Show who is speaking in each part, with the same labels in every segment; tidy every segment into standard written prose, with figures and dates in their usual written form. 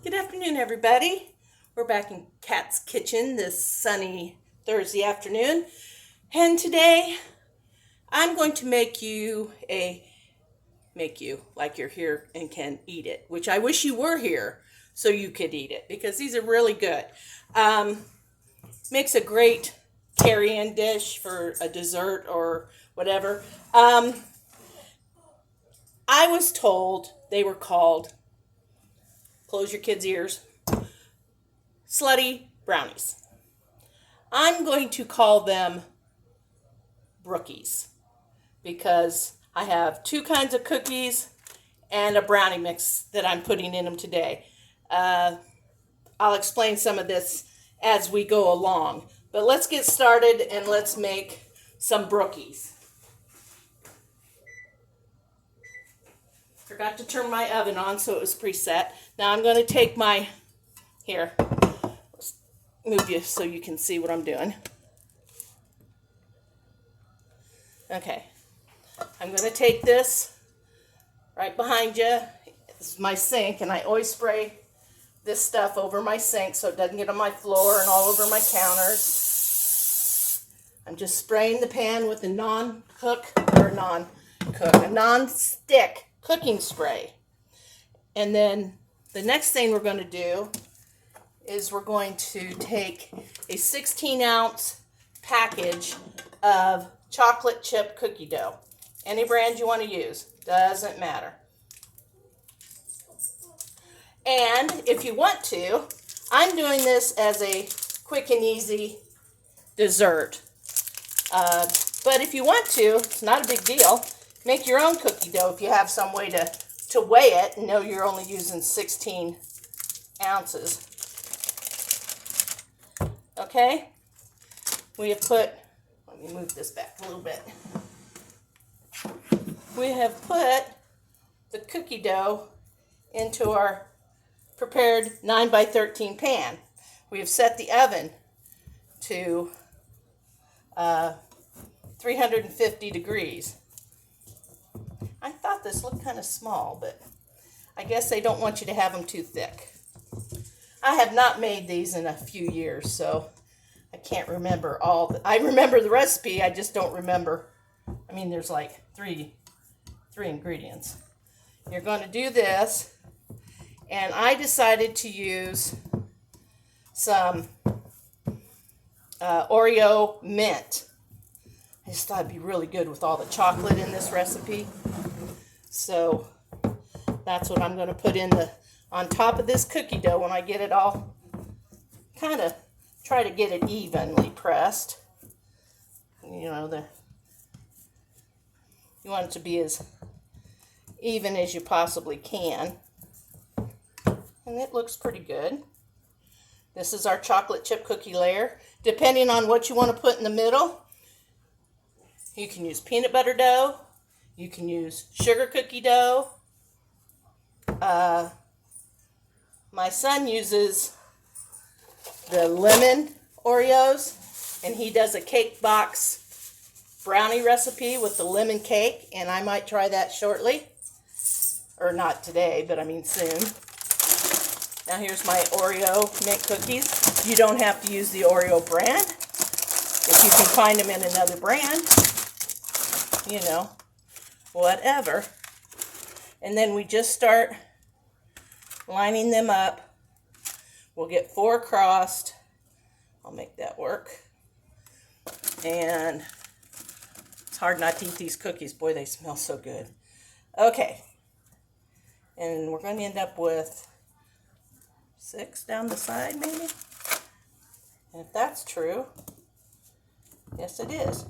Speaker 1: Good afternoon, everybody. We're back in Kat's kitchen this sunny Thursday afternoon. And today I'm going to make you like you're here and can eat it, which I wish you were here so you could eat it because these are really good. Makes a great carry-in dish for a dessert or whatever. I was told they were called, close your kids' ears, slutty brownies. I'm going to call them Brookies because I have two kinds of cookies and a brownie mix that I'm putting in them today. I'll explain some of this as we go along. But let's get started and let's make some Brookies. Forgot to turn my oven on so it was preset. Now I'm going to take my, here, let's move you so you can see what I'm doing. Okay, I'm going to take this right behind you. This is my sink, and I always spray this stuff over my sink so it doesn't get on my floor and all over my counters. I'm just spraying the pan with a non-stick cooking spray. And then the next thing we're going to do is we're going to take a 16-ounce package of chocolate chip cookie dough. Any brand you want to use, doesn't matter. And if you want to, I'm doing this as a quick and easy dessert. But if you want to, it's not a big deal. Make your own cookie dough if you have some way to weigh it and know you're only using 16 ounces. Okay? We have put, let me move this back a little bit. We have put the cookie dough into our prepared 9x13 pan. We have set the oven to 350 degrees. I thought this looked kind of small, but I guess they don't want you to have them too thick. I have not made these in a few years, so I can't remember all. I remember the recipe, I just don't remember. I mean, there's like three ingredients. You're going to do this, and I decided to use some Oreo mint. I just thought it'd be really good with all the chocolate in this recipe. So that's what I'm going to put on top of this cookie dough when I get it all, kind of try to get it evenly pressed. You know, you want it to be as even as you possibly can. And it looks pretty good. This is our chocolate chip cookie layer. Depending on what you want to put in the middle, you can use peanut butter dough. You can use sugar cookie dough. My son uses the lemon Oreos, and he does a cake box brownie recipe with the lemon cake, and I might try that shortly. Or not today, but I mean soon. Now here's my Oreo mint cookies. You don't have to use the Oreo brand. If you can find them in another brand, you know, whatever. And then we just start lining them up. We'll get 4 crossed. I'll make that work. And it's hard not to eat these cookies. Boy, they smell so good. Okay. And we're going to end up with 6 down the side, maybe? And if that's true, yes it is.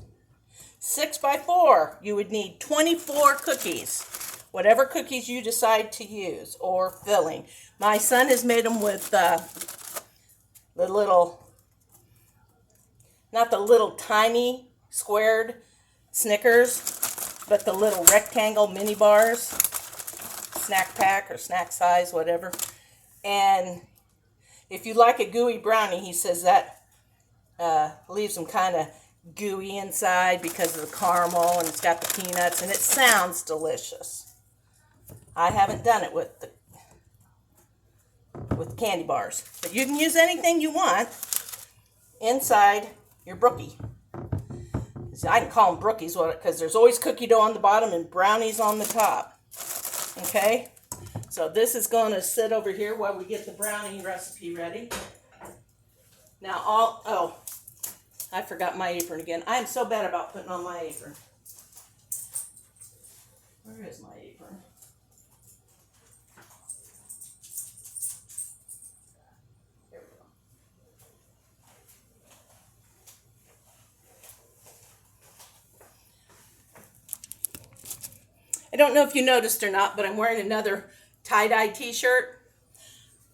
Speaker 1: 6 by 4, you would need 24 cookies. Whatever cookies you decide to use, or filling. My son has made them with the little, not the little tiny squared Snickers, but the little rectangle mini bars, snack pack or snack size, whatever. And if you like a gooey brownie, he says that leaves them kind of gooey inside because of the caramel, and it's got the peanuts, and it sounds delicious. I haven't done it with the with candy bars. But you can use anything you want inside your Brookie. I can call them Brookies because there's always cookie dough on the bottom and brownies on the top. Okay? So this is going to sit over here while we get the brownie recipe ready. Now, I forgot my apron again. I am so bad about putting on my apron. Where is my apron? There we go. I don't know if you noticed or not, but I'm wearing another tie-dye t-shirt.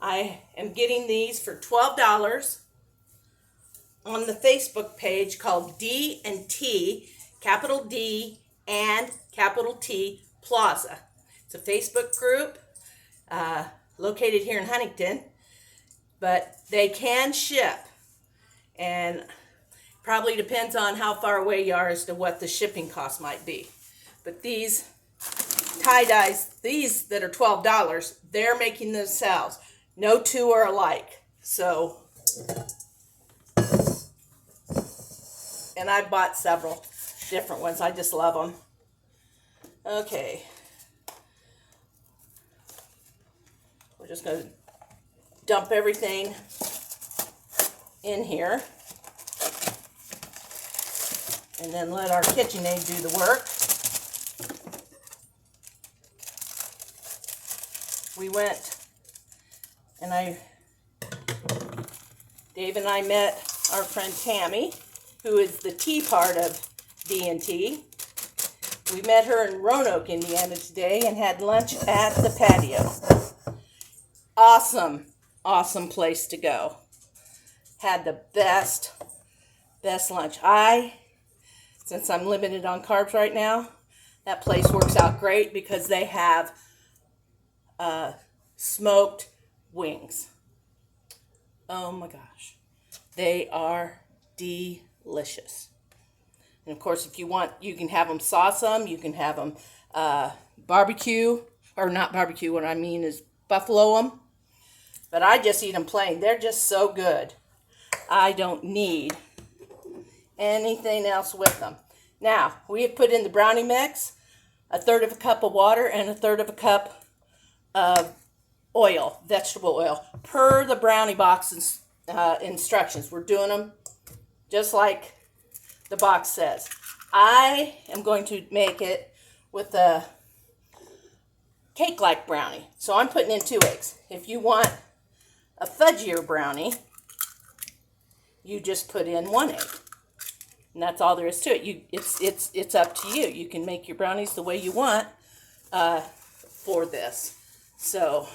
Speaker 1: I am getting these for $12 on the Facebook page called D&T, capital D and capital T Plaza. It's a Facebook group located here in Huntington, but they can ship, and probably depends on how far away you are as to what the shipping cost might be. But these tie-dyes, these that are $12, they're making themselves. No two are alike. So, and I bought several different ones. I just love them. Okay. We're just going to dump everything in here. And then let our KitchenAid do the work. We went and Dave and I met our friend Tammy, who is the tea part of D&T. We met her in Roanoke, Indiana today and had lunch at the patio. Awesome, awesome place to go. Had the best lunch. Since I'm limited on carbs right now, that place works out great because they have smoked wings. Oh my gosh. They are delicious. And of course, if you want, you can have them sauce them. You can have them barbecue, or not barbecue. What I mean is buffalo them. But I just eat them plain. They're just so good. I don't need anything else with them. Now, we have put in the brownie mix, 1/3 of a cup of water and 1/3 of a cup of oil, vegetable oil, per the brownie box instructions. We're doing them just like the box says. I am going to make it with a cake-like brownie. So I'm putting in 2 eggs. If you want a fudgier brownie, you just put in 1 egg. And that's all there is to it. It's up to you. You can make your brownies the way you want for this. So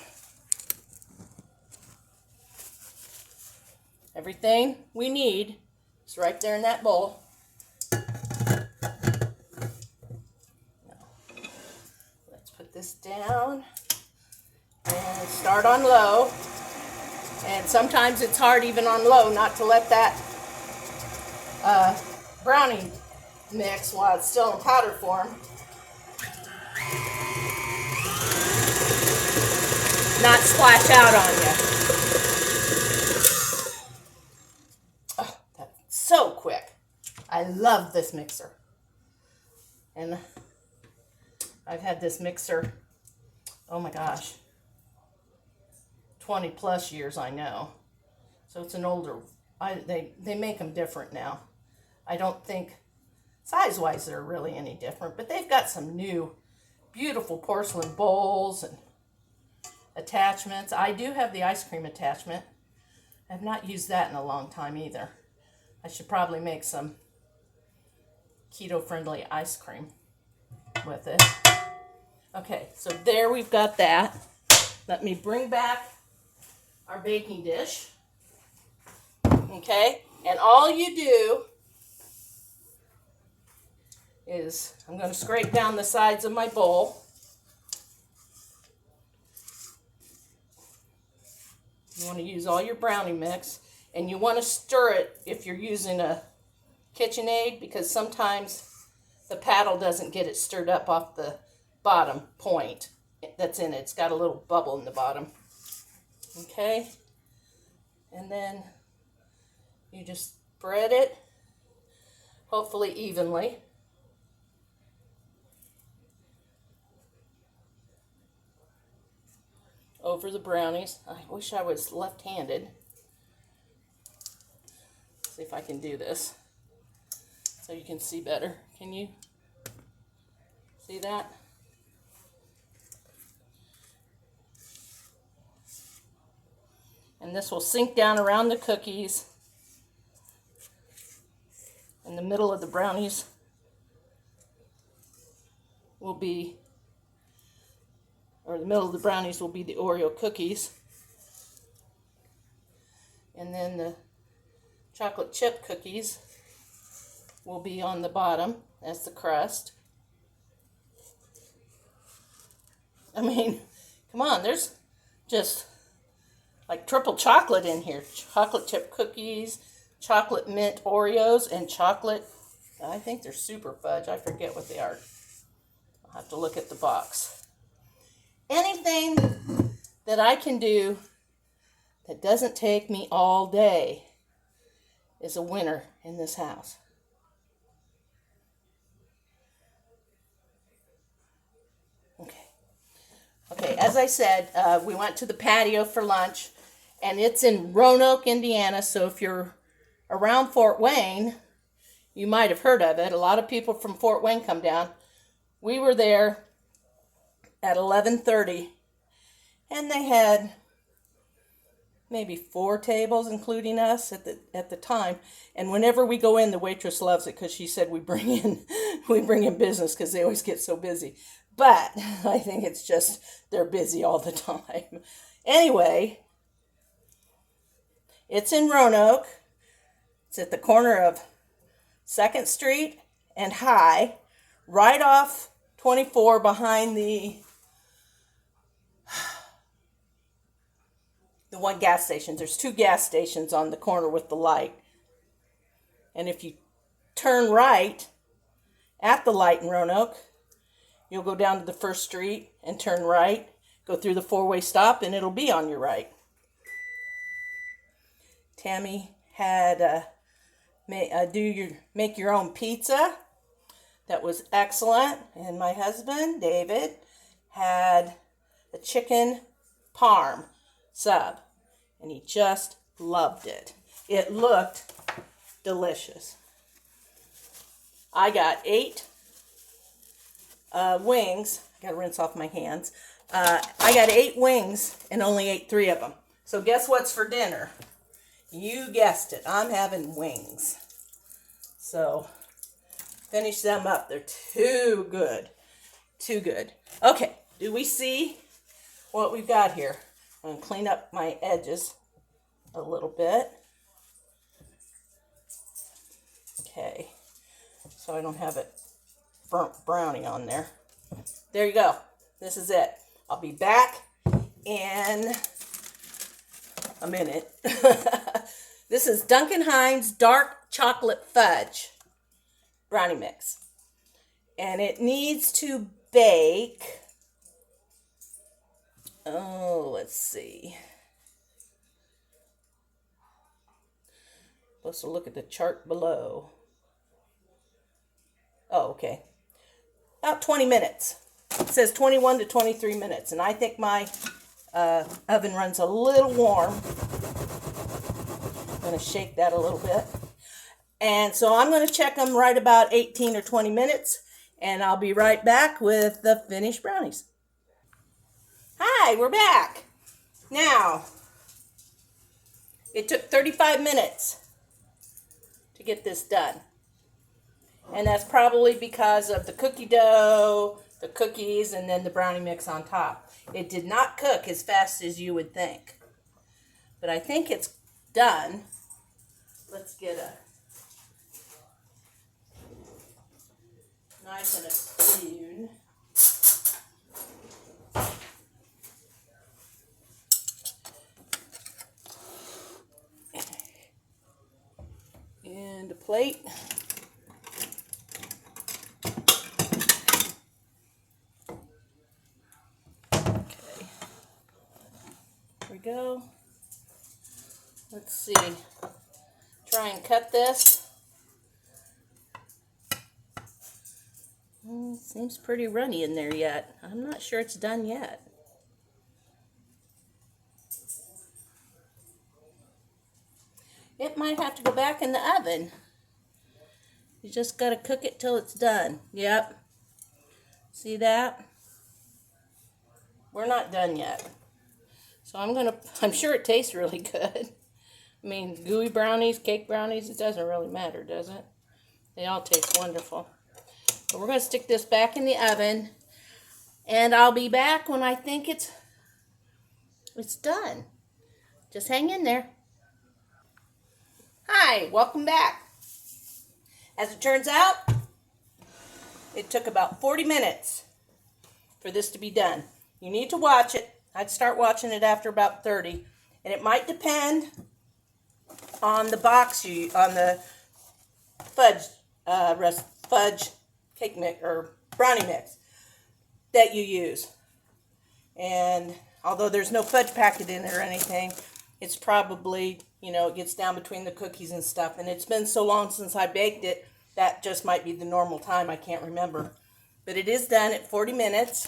Speaker 1: everything we need is right there in that bowl. Let's put this down and start on low. And sometimes it's hard even on low not to let that brownie mix while it's still in powder form not splash out on you. Oh, that's so quick. I love this mixer. And I've had this mixer, oh my gosh, 20 plus years, I know. So it's an older, they make them different now. I don't think size-wise they're really any different, but they've got some new beautiful porcelain bowls and attachments. I do have the ice cream attachment. I've not used that in a long time either. I should probably make some keto-friendly ice cream with it. Okay, so there we've got that. Let me bring back our baking dish. Okay, and all you do is, I'm going to scrape down the sides of my bowl. You want to use all your brownie mix, and you want to stir it if you're using a KitchenAid, because sometimes the paddle doesn't get it stirred up off the bottom point that's in it. It's got a little bubble in the bottom. Okay, and then you just spread it, hopefully evenly. Over the brownies. I wish I was left-handed. See if I can do this so you can see better. Can you see that? And this will sink down around the cookies. In the middle of the brownies will be, or the middle of the brownies will be the Oreo cookies. And then the chocolate chip cookies will be on the bottom as the crust. I mean, come on, there's just like triple chocolate in here. Chocolate chip cookies, chocolate mint Oreos, and chocolate, I think they're super fudge. I forget what they are. I'll have to look at the box. Anything that I can do that doesn't take me all day is a winner in this house. Okay, as I said, we went to the patio for lunch, and it's in Roanoke, Indiana, so if you're around Fort Wayne, you might have heard of it. A lot of people from Fort Wayne come down. We were there at 11:30, and they had maybe 4 tables, including us at the time. And whenever we go in, the waitress loves it because she said we bring in business because they always get so busy. But I think it's just they're busy all the time. Anyway, it's in Roanoke. It's at the corner of 2nd Street and High, right off 24 behind the one gas station. There's 2 gas stations on the corner with the light. And if you turn right at the light in Roanoke, you'll go down to the 1st Street and turn right, go through the 4-way stop, and it'll be on your right. Tammy had make your own pizza. That was excellent. And my husband, David, had a chicken parm sub, and he just loved it. It looked delicious. I got 8 wings. I gotta rinse off my hands. I got 8 wings and only ate 3 of them. So guess what's for dinner? You guessed it. I'm having wings. So finish them up. They're too good. Too good. Okay, do we see what we've got here? I'm going to clean up my edges a little bit. Okay, so I don't have it burnt brownie on there. There you go. This is it. I'll be back in a minute. This is Duncan Hines Dark Chocolate Fudge Brownie Mix. And it needs to bake, let's see. Supposed to look at the chart below. Oh, okay. About 20 minutes. It says 21 to 23 minutes. And I think my oven runs a little warm. I'm going to shake that a little bit. And so I'm going to check them right about 18 or 20 minutes. And I'll be right back with the finished brownies. Hi, we're back. Now, it took 35 minutes to get this done. And that's probably because of the cookie dough, the cookies, and then the brownie mix on top. It did not cook as fast as you would think. But I think it's done. Let's get a knife and a spoon. And a plate. go. Let's see. Try and cut this. Seems pretty runny in there yet. I'm not sure it's done yet. It might have to go back in the oven. You just got to cook it till it's done. Yep. See that? We're not done yet. So I'm sure it tastes really good. I mean, gooey brownies, cake brownies, it doesn't really matter, does it? They all taste wonderful. But we're going to stick this back in the oven. And I'll be back when I think it's done. Just hang in there. Hi, welcome back. As it turns out, it took about 40 minutes for this to be done. You need to watch it. I'd start watching it after about 30. And it might depend on the box on the fudge cake mix or brownie mix that you use. And although there's no fudge packet in it or anything, it's probably, it gets down between the cookies and stuff. And it's been so long since I baked it, that just might be the normal time. I can't remember. But it is done at 40 minutes.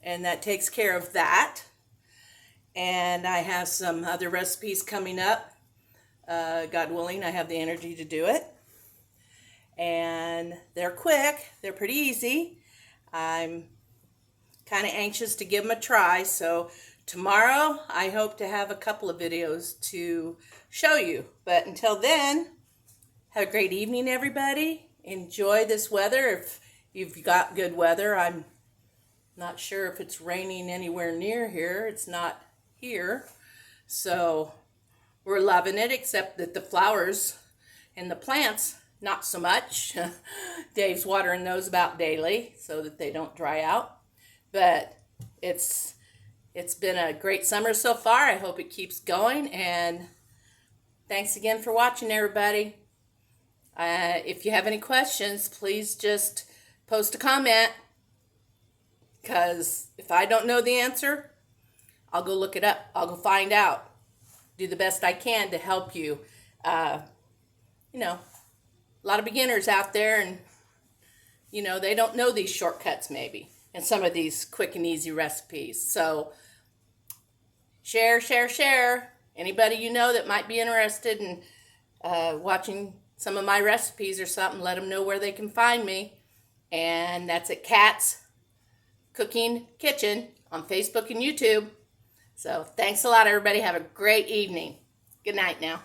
Speaker 1: And that takes care of that. And I have some other recipes coming up. God willing, I have the energy to do it. And they're quick. They're pretty easy. I'm kind of anxious to give them a try. So tomorrow, I hope to have a couple of videos to show you. But until then, have a great evening, everybody. Enjoy this weather. If you've got good weather, I'm not sure if it's raining anywhere near here. It's not here. So we're loving it, except that the flowers and the plants, not so much. Dave's watering those about daily so that they don't dry out. But it's been a great summer so far. I hope it keeps going. And thanks again for watching, everybody. If you have any questions, please just post a comment. Because if I don't know the answer, I'll go look it up. I'll go find out. Do the best I can to help you. A lot of beginners out there, and, they don't know these shortcuts maybe. And some of these quick and easy recipes. So share, share, share. Anybody you know that might be interested in watching some of my recipes or something, let them know where they can find me. And that's at Kat's Cooking Kitchen on Facebook and YouTube. So thanks a lot, everybody. Have a great evening. Good night now.